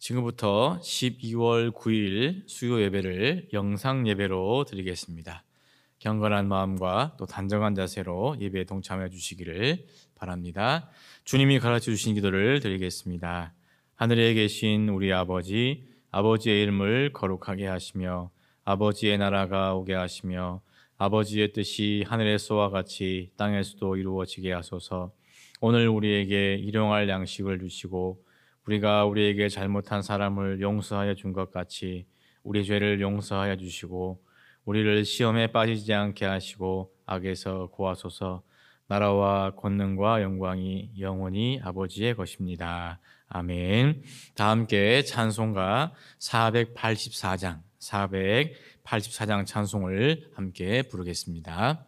지금부터 12월 9일 수요 예배를 영상 예배로 드리겠습니다. 경건한 마음과 또 단정한 자세로 예배에 동참해 주시기를 바랍니다. 주님이 가르쳐 주신 기도를 드리겠습니다. 하늘에 계신 우리 아버지, 아버지의 이름을 거룩하게 하시며 아버지의 나라가 오게 하시며 아버지의 뜻이 하늘에서와 같이 땅에서도 이루어지게 하소서. 오늘 우리에게 일용할 양식을 주시고 우리가 우리에게 잘못한 사람을 용서하여 준 것 같이 우리 죄를 용서하여 주시고 우리를 시험에 빠지지 않게 하시고 악에서 구하소서. 나라와 권능과 영광이 영원히 아버지의 것입니다. 아멘. 다 함께 찬송가 484장 찬송을 함께 부르겠습니다.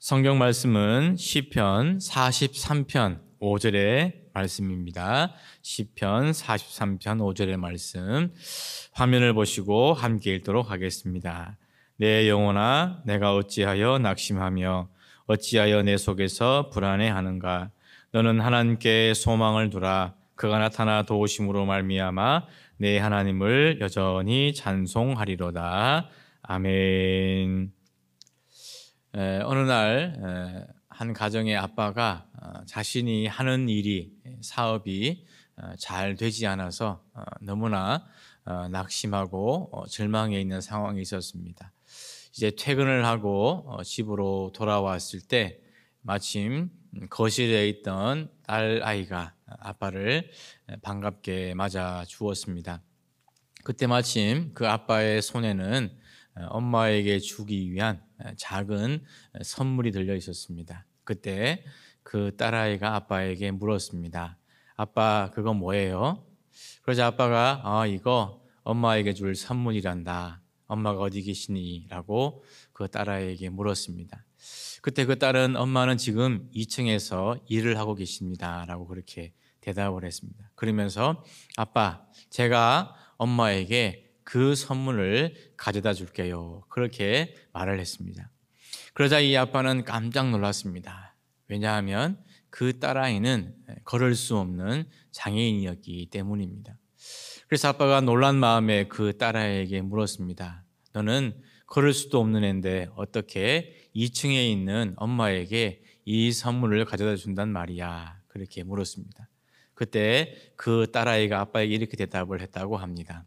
성경 말씀은 시편 43편 5절의 말씀입니다. 시편 43편 5절의 말씀 화면을 보시고 함께 읽도록 하겠습니다. 내 영혼아 내가 어찌하여 낙심하며 어찌하여 내 속에서 불안해하는가. 너는 하나님께 소망을 두라. 그가 나타나 도우심으로 말미암아 내 하나님을 여전히 찬송하리로다. 아멘. 어느 날 한 가정의 아빠가 자신이 하는 일이 사업이 잘 되지 않아서 너무나 낙심하고 절망해 있는 상황이 있었습니다. 이제 퇴근을 하고 집으로 돌아왔을 때 마침 거실에 있던 딸 아이가 아빠를 반갑게 맞아 주었습니다. 그때 마침 그 아빠의 손에는 엄마에게 주기 위한 작은 선물이 들려 있었습니다. 그때 그 딸아이가 아빠에게 물었습니다. 아빠, 그거 뭐예요? 그러자 아빠가 이거 엄마에게 줄 선물이란다. 엄마가 어디 계시니? 라고 그 딸아이에게 물었습니다. 그때 그 딸은 엄마는 지금 2층에서 일을 하고 계십니다 라고 그렇게 대답을 했습니다. 그러면서 아빠, 제가 엄마에게 그 선물을 가져다 줄게요. 그렇게 말을 했습니다. 그러자 이 아빠는 깜짝 놀랐습니다. 왜냐하면 그 딸아이는 걸을 수 없는 장애인이었기 때문입니다. 그래서 아빠가 놀란 마음에 그 딸아이에게 물었습니다. 너는 걸을 수도 없는 애인데 어떻게 2층에 있는 엄마에게 이 선물을 가져다 준단 말이야? 그렇게 물었습니다. 그때 그 딸아이가 아빠에게 이렇게 대답을 했다고 합니다.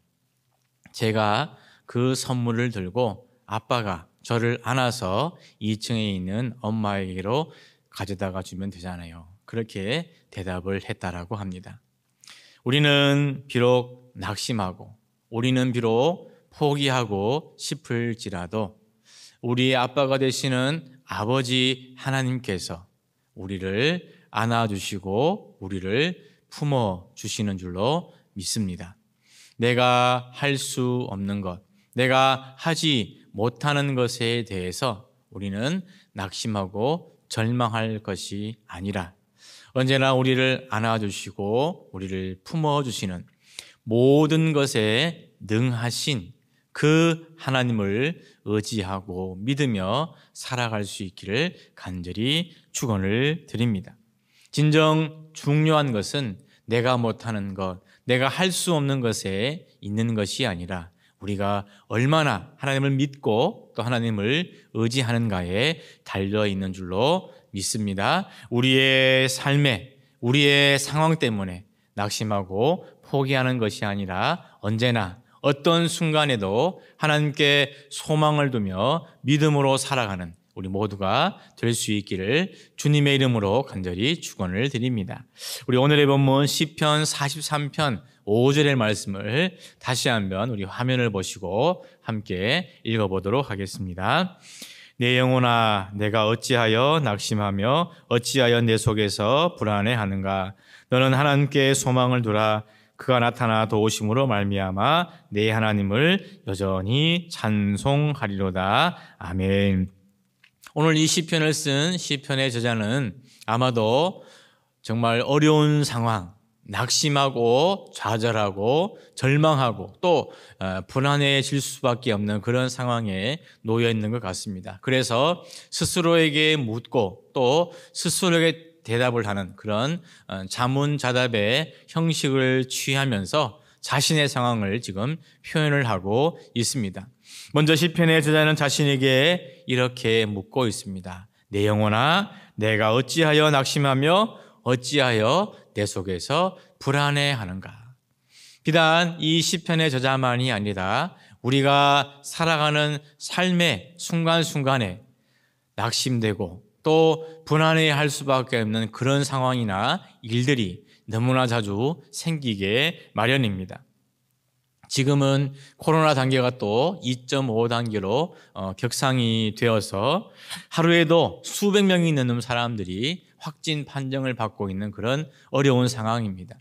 제가 그 선물을 들고 아빠가 저를 안아서 2층에 있는 엄마에게로 가져다가 주면 되잖아요. 그렇게 대답을 했다라고 합니다. 우리는 비록 낙심하고 우리는 비록 포기하고 싶을지라도 우리의 아빠가 되시는 아버지 하나님께서 우리를 안아주시고 우리를 품어주시는 줄로 믿습니다. 내가 할 수 없는 것, 내가 하지 못하는 것에 대해서 우리는 낙심하고 절망할 것이 아니라 언제나 우리를 안아주시고 우리를 품어주시는 모든 것에 능하신 그 하나님을 의지하고 믿으며 살아갈 수 있기를 간절히 축원을 드립니다. 진정 중요한 것은 내가 못하는 것, 내가 할 수 없는 것에 있는 것이 아니라 우리가 얼마나 하나님을 믿고 또 하나님을 의지하는가에 달려있는 줄로 믿습니다. 우리의 삶에, 우리의 상황 때문에 낙심하고 포기하는 것이 아니라 언제나 어떤 순간에도 하나님께 소망을 두며 믿음으로 살아가는 우리 모두가 될 수 있기를 주님의 이름으로 간절히 축원을 드립니다. 우리 오늘의 본문 시편 43편 5절의 말씀을 다시 한번 우리 화면을 보시고 함께 읽어보도록 하겠습니다. 내 영혼아, 내가 어찌하여 낙심하며 어찌하여 내 속에서 불안해하는가? 너는 하나님께 소망을 두라. 그가 나타나 도우심으로 말미암아 내 하나님을 여전히 찬송하리로다. 아멘. 오늘 이 시편을 쓴 시편의 저자는 아마도 정말 어려운 상황, 낙심하고 좌절하고 절망하고 또 불안해질 수밖에 없는 그런 상황에 놓여 있는 것 같습니다. 그래서 스스로에게 묻고 또 스스로에게 대답을 하는 그런 자문자답의 형식을 취하면서 자신의 상황을 지금 표현을 하고 있습니다. 먼저 시편의 저자는 자신에게 이렇게 묻고 있습니다. 내 영혼아, 내가 어찌하여 낙심하며 어찌하여 내 속에서 불안해하는가? 비단 이 시편의 저자만이 아니라 우리가 살아가는 삶의 순간순간에 낙심되고 또 불안해할 수밖에 없는 그런 상황이나 일들이 너무나 자주 생기게 마련입니다. 지금은 코로나 단계가 또 2.5 단계로 격상이 되어서 하루에도 수백 명이 넘는 사람들이 확진 판정을 받고 있는 그런 어려운 상황입니다.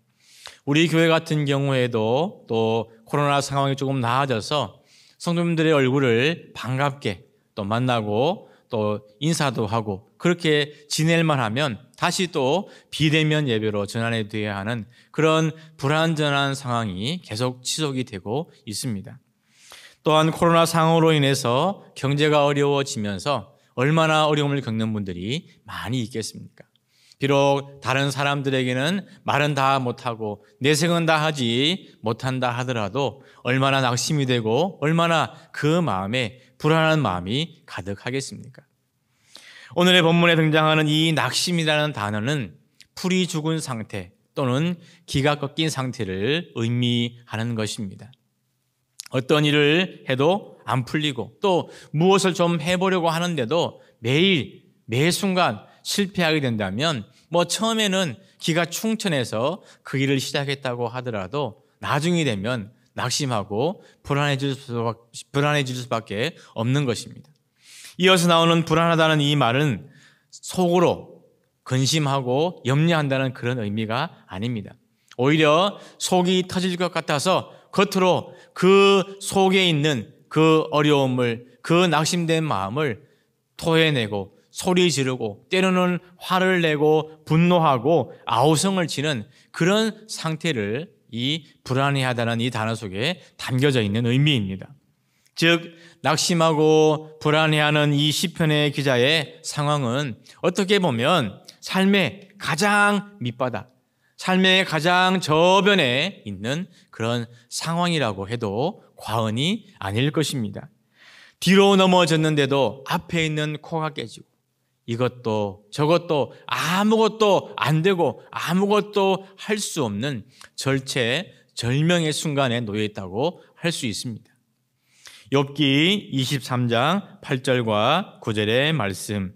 우리 교회 같은 경우에도 또 코로나 상황이 조금 나아져서 성도님들의 얼굴을 반갑게 또 만나고 또 인사도 하고 그렇게 지낼만 하면 다시 또 비대면 예배로 전환해 돼야 하는 그런 불안전한 상황이 계속 지속이 되고 있습니다. 또한 코로나 상황으로 인해서 경제가 어려워지면서 얼마나 어려움을 겪는 분들이 많이 있겠습니까? 비록 다른 사람들에게는 말은 다 못하고 내색은 다 하지 못한다 하더라도 얼마나 낙심이 되고 얼마나 그 마음에 불안한 마음이 가득하겠습니까? 오늘의 본문에 등장하는 이 낙심이라는 단어는 풀이 죽은 상태 또는 기가 꺾인 상태를 의미하는 것입니다. 어떤 일을 해도 안 풀리고 또 무엇을 좀 해보려고 하는데도 매일 매 순간 실패하게 된다면 처음에는 기가 충천해서 그 일을 시작했다고 하더라도 나중이 되면 낙심하고 불안해질 수밖에 없는 것입니다. 이어서 나오는 불안하다는 이 말은 속으로 근심하고 염려한다는 그런 의미가 아닙니다. 오히려 속이 터질 것 같아서 겉으로 그 속에 있는 그 어려움을, 그 낙심된 마음을 토해내고 소리 지르고 때로는 화를 내고 분노하고 아우성을 치는 그런 상태를 이 불안해하다는 이 단어 속에 담겨져 있는 의미입니다. 즉 낙심하고 불안해하는 이 시편의 기자의 상황은 어떻게 보면 삶의 가장 밑바닥, 삶의 가장 저변에 있는 그런 상황이라고 해도 과언이 아닐 것입니다. 뒤로 넘어졌는데도 앞에 있는 코가 깨지고 이것도 저것도 아무것도 안 되고 아무것도 할 수 없는 절체절명의 순간에 놓여 있다고 할 수 있습니다. 욥기 23장 8절과 9절의 말씀.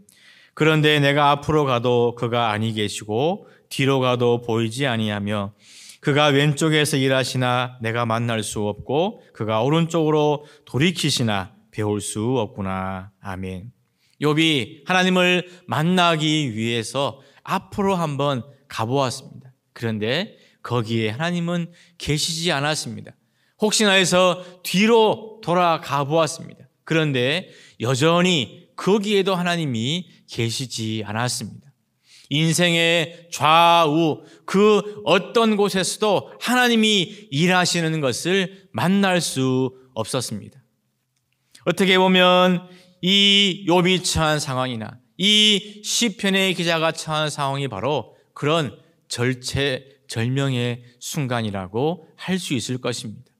그런데 내가 앞으로 가도 그가 아니 계시고 뒤로 가도 보이지 아니하며 그가 왼쪽에서 일하시나 내가 만날 수 없고 그가 오른쪽으로 돌이키시나 배울 수 없구나. 아멘. 욥이 하나님을 만나기 위해서 앞으로 한번 가보았습니다. 그런데 거기에 하나님은 계시지 않았습니다. 혹시나 해서 뒤로 돌아가 보았습니다. 그런데 여전히 거기에도 하나님이 계시지 않았습니다. 인생의 좌우 그 어떤 곳에서도 하나님이 일하시는 것을 만날 수 없었습니다. 어떻게 보면 이 욥이 처한 상황이나 이 시편의 기자가 처한 상황이 바로 그런 절체절명의 순간이라고 할 수 있을 것입니다.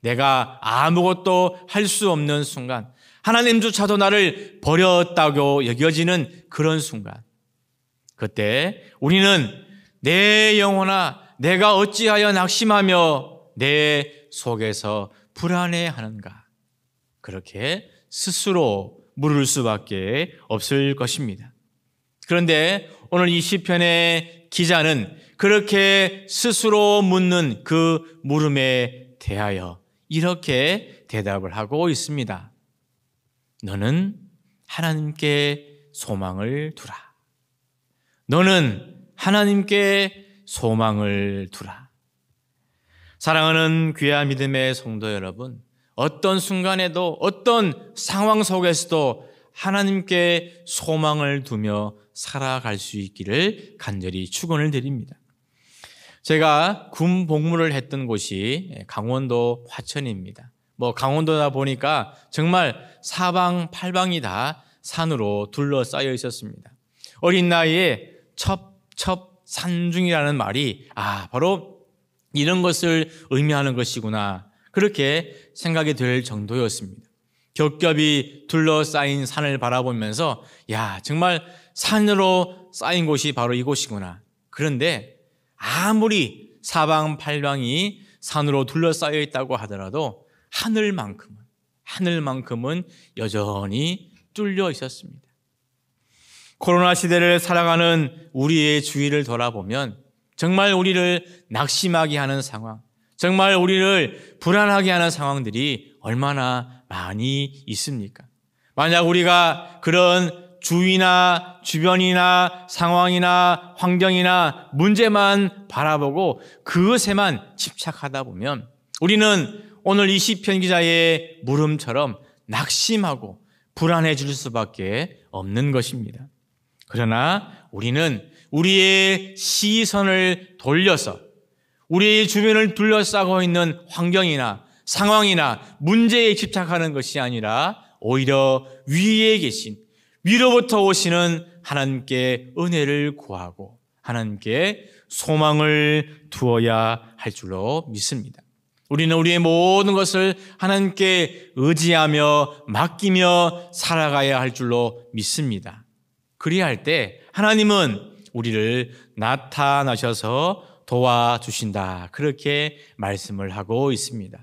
내가 아무것도 할 수 없는 순간, 하나님조차도 나를 버렸다고 여겨지는 그런 순간, 그때 우리는 내 영혼아 내가 어찌하여 낙심하며 내 속에서 불안해하는가, 그렇게 스스로 물을 수밖에 없을 것입니다. 그런데 오늘 이 시편의 기자는 그렇게 스스로 묻는 그 물음에 대하여 이렇게 대답을 하고 있습니다. 너는 하나님께 소망을 두라. 너는 하나님께 소망을 두라. 사랑하는 귀한 믿음의 성도 여러분, 어떤 순간에도 어떤 상황 속에서도 하나님께 소망을 두며 살아갈 수 있기를 간절히 축원을 드립니다. 제가 군 복무를 했던 곳이 강원도 화천입니다. 강원도다 보니까 정말 사방팔방이 다 산으로 둘러싸여 있었습니다. 어린 나이에 첩첩산중이라는 말이 바로 이런 것을 의미하는 것이구나, 그렇게 생각이 될 정도였습니다. 겹겹이 둘러싸인 산을 바라보면서 정말 산으로 쌓인 곳이 바로 이곳이구나. 그런데 아무리 사방팔방이 산으로 둘러싸여 있다고 하더라도 하늘만큼은 여전히 뚫려 있었습니다. 코로나 시대를 살아가는 우리의 주위를 돌아보면 정말 우리를 낙심하게 하는 상황, 정말 우리를 불안하게 하는 상황들이 얼마나 많이 있습니까? 만약 우리가 그런 주위나 주변이나 상황이나 환경이나 문제만 바라보고 그것에만 집착하다 보면 우리는 오늘 이 시편 기자의 물음처럼 낙심하고 불안해질 수밖에 없는 것입니다. 그러나 우리는 우리의 시선을 돌려서 우리의 주변을 둘러싸고 있는 환경이나 상황이나 문제에 집착하는 것이 아니라 오히려 위에 계신, 위로부터 오시는 하나님께 은혜를 구하고 하나님께 소망을 두어야 할 줄로 믿습니다. 우리는 우리의 모든 것을 하나님께 의지하며 맡기며 살아가야 할 줄로 믿습니다. 그리할 때 하나님은 우리를 나타나셔서 도와주신다, 그렇게 말씀을 하고 있습니다.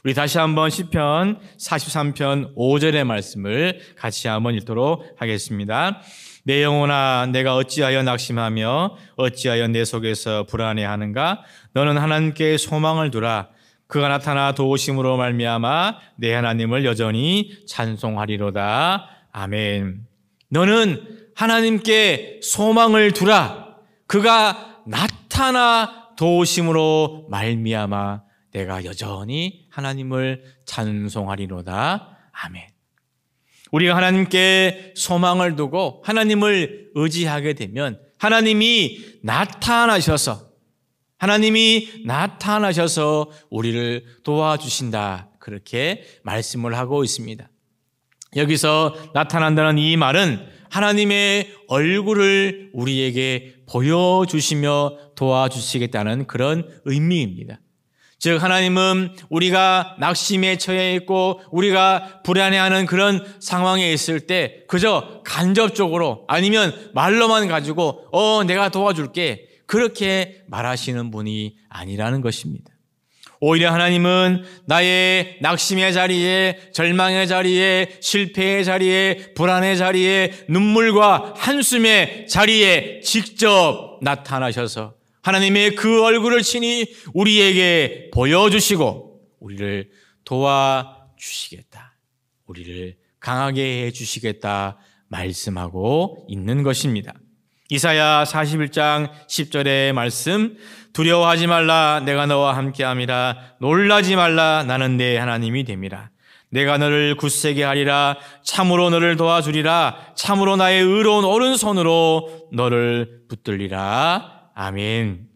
우리 다시 한번 시편 43편 5절의 말씀을 같이 한번 읽도록 하겠습니다. 내 영혼아 내가 어찌하여 낙심하며 어찌하여 내 속에서 불안해하는가? 너는 하나님께 소망을 두라. 그가 나타나 도우심으로 말미암아 내 하나님을 여전히 찬송하리로다. 아멘. 너는 하나님께 소망을 두라. 그가 나타나 도우심으로 말미암아 내가 여전히 하나님을 찬송하리로다. 아멘. 우리가 하나님께 소망을 두고 하나님을 의지하게 되면 하나님이 나타나셔서 우리를 도와주신다. 그렇게 말씀을 하고 있습니다. 여기서 나타난다는 이 말은 하나님의 얼굴을 우리에게 보여주시며 도와주시겠다는 그런 의미입니다. 즉 하나님은 우리가 낙심에 처해 있고 우리가 불안해하는 그런 상황에 있을 때 그저 간접적으로 아니면 말로만 가지고 내가 도와줄게 그렇게 말하시는 분이 아니라는 것입니다. 오히려 하나님은 나의 낙심의 자리에, 절망의 자리에, 실패의 자리에, 불안의 자리에, 눈물과 한숨의 자리에 직접 나타나셔서 하나님의 그 얼굴을 친히 우리에게 보여주시고 우리를 도와주시겠다, 우리를 강하게 해주시겠다 말씀하고 있는 것입니다. 이사야 41장 10절의 말씀, 두려워하지 말라, 내가 너와 함께함이라. 놀라지 말라, 나는 내 하나님이 됨이라. 내가 너를 굳세게 하리라. 참으로 너를 도와주리라. 참으로 나의 의로운 오른손으로 너를 붙들리라. 아멘.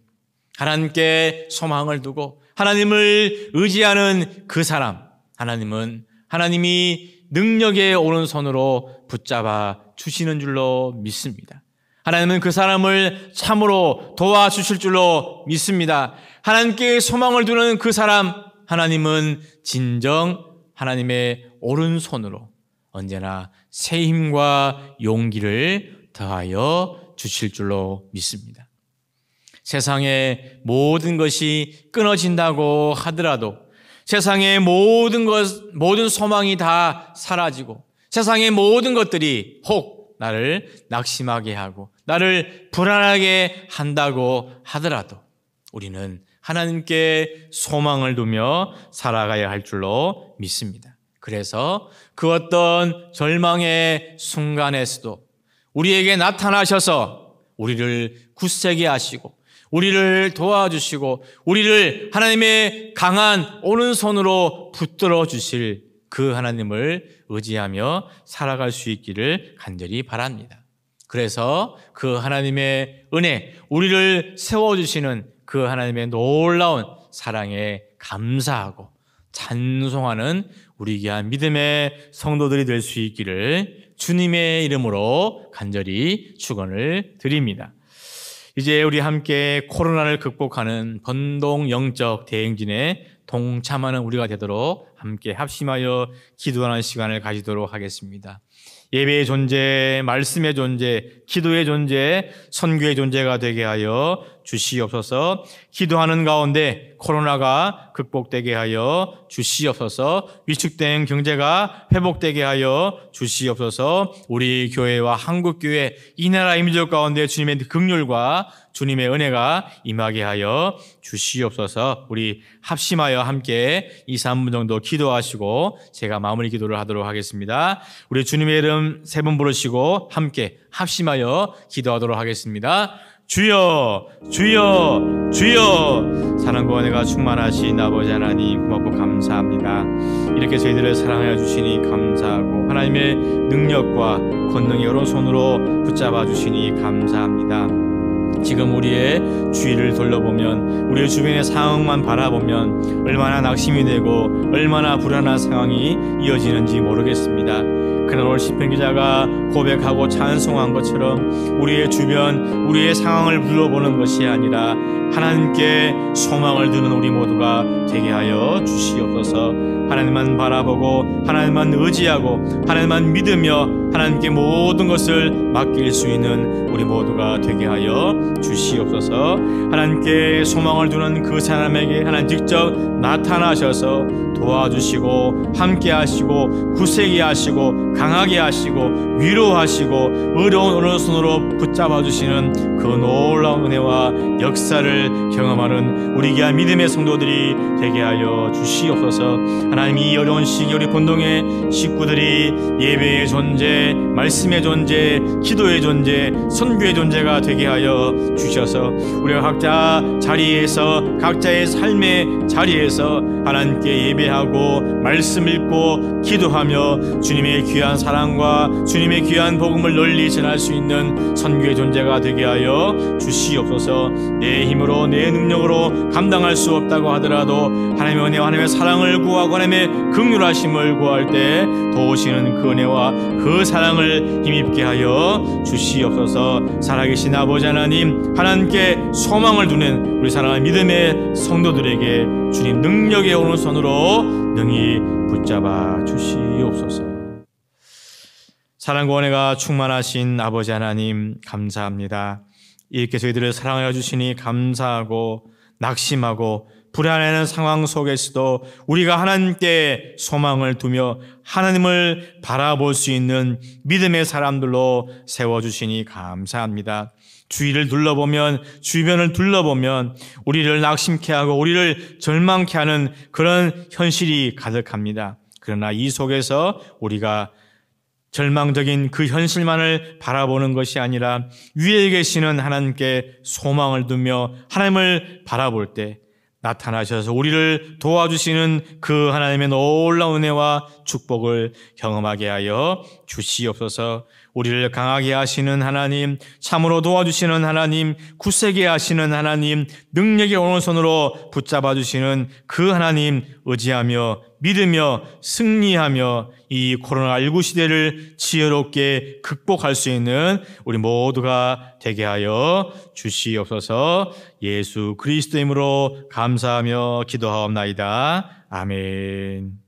하나님께 소망을 두고 하나님을 의지하는 그 사람, 하나님이 능력의 오른손으로 붙잡아 주시는 줄로 믿습니다. 하나님은 그 사람을 참으로 도와주실 줄로 믿습니다. 하나님께 소망을 두는 그 사람, 하나님은 진정 하나님의 오른손으로 언제나 새 힘과 용기를 더하여 주실 줄로 믿습니다. 세상의 모든 것이 끊어진다고 하더라도, 세상의 모든 소망이 다 사라지고, 세상의 모든 것들이 혹 나를 낙심하게 하고 나를 불안하게 한다고 하더라도 우리는 하나님께 소망을 두며 살아가야 할 줄로 믿습니다. 그래서 그 어떤 절망의 순간에서도 우리에게 나타나셔서 우리를 굳세게 하시고 우리를 도와주시고 우리를 하나님의 강한 오른손으로 붙들어 주실 그 하나님을 의지하며 살아갈 수 있기를 간절히 바랍니다. 그래서 그 하나님의 은혜, 우리를 세워주시는 그 하나님의 놀라운 사랑에 감사하고 찬송하는 우리 귀한 믿음의 성도들이 될 수 있기를 주님의 이름으로 간절히 축원을 드립니다. 이제 우리 함께 코로나를 극복하는 번동 영적 대행진에 동참하는 우리가 되도록 함께 합심하여 기도하는 시간을 가지도록 하겠습니다. 예배의 존재, 말씀의 존재, 기도의 존재, 선교의 존재가 되게 하여 주시옵소서. 기도하는 가운데 코로나가 극복되게 하여 주시옵소서. 위축된 경제가 회복되게 하여 주시옵소서. 우리 교회와 한국교회, 이 나라 민족 가운데 주님의 긍휼과 주님의 은혜가 임하게 하여 주시옵소서. 우리 합심하여 함께 2, 3분 정도 기도하시고 제가 마무리 기도를 하도록 하겠습니다. 우리 주님의 이름 세 번 부르시고 함께 합심하여 기도하도록 하겠습니다. 주여, 주여, 주여. 사랑과 은혜가 충만하신 아버지 하나님, 고맙고 감사합니다. 이렇게 저희들을 사랑하여 주시니 감사하고 하나님의 능력과 권능의 오른손으로 붙잡아 주시니 감사합니다. 지금 우리의 주위를 돌려보면, 우리의 주변의 상황만 바라보면 얼마나 낙심이 되고 얼마나 불안한 상황이 이어지는지 모르겠습니다. 그러나 오늘 시편 기자가 고백하고 찬송한 것처럼 우리의 주변, 우리의 상황을 둘러보는 것이 아니라 하나님께 소망을 두는 우리 모두가 되게 하여 주시옵소서. 하나님만 바라보고 하나님만 의지하고 하나님만 믿으며 하나님께 모든 것을 맡길 수 있는 우리 모두가 되게 하여 주시옵소서. 하나님께 소망을 두는 그 사람에게 하나님 직접 나타나셔서 도와주시고 함께 하시고 굳세게 하시고 강하게 하시고 위로하시고 의로운 오른손으로 붙잡아 주시는 그 놀라운 은혜와 역사를 경험하는 우리 귀한 믿음의 성도들이 되게 하여 주시옵소서. 하나님, 이 어려운 시기 우리 본동의 식구들이 예배의 존재, 말씀의 존재, 기도의 존재, 선교의 존재가 되게 하여 주셔서 우리가 각자 자리에서, 각자의 삶의 자리에서 하나님께 예배하고 말씀 읽고 기도하며 주님의 귀한 사랑과 주님의 귀한 복음을 널리 전할 수 있는 선교의 존재가 되게 하여 주시옵소서. 내 힘으로 내 능력으로 감당할 수 없다고 하더라도 하나님의 은혜와 하나님의 사랑을 구하고 하나님의 긍휼하심을 구할 때 도우시는 그 은혜와 그 사랑을 힘입게 하여 주시옵소서. 살아계신 아버지 하나님, 하나님께 소망을 두는 우리 사랑하는 믿음의 성도들에게 주님 능력의 오른손으로 능히 붙잡아 주시옵소서. 사랑과 은혜가 충만하신 아버지 하나님, 감사합니다. 이렇게 저희들을 사랑하여 주시니 감사하고 낙심하고 불안해하는 상황 속에서도 우리가 하나님께 소망을 두며 하나님을 바라볼 수 있는 믿음의 사람들로 세워주시니 감사합니다. 주위를 둘러보면, 주변을 둘러보면 우리를 낙심케 하고 우리를 절망케 하는 그런 현실이 가득합니다. 그러나 이 속에서 우리가 절망적인 그 현실만을 바라보는 것이 아니라 위에 계시는 하나님께 소망을 두며 하나님을 바라볼 때 나타나셔서 우리를 도와주시는 그 하나님의 놀라운 은혜와 축복을 경험하게 하여 주시옵소서. 우리를 강하게 하시는 하나님, 참으로 도와주시는 하나님, 굳세게 하시는 하나님, 능력의 오른손으로 붙잡아 주시는 그 하나님 의지하며 믿으며 승리하며 이 코로나19 시대를 지혜롭게 극복할 수 있는 우리 모두가 되게 하여 주시옵소서. 예수 그리스도 이름으로 감사하며 기도하옵나이다. 아멘.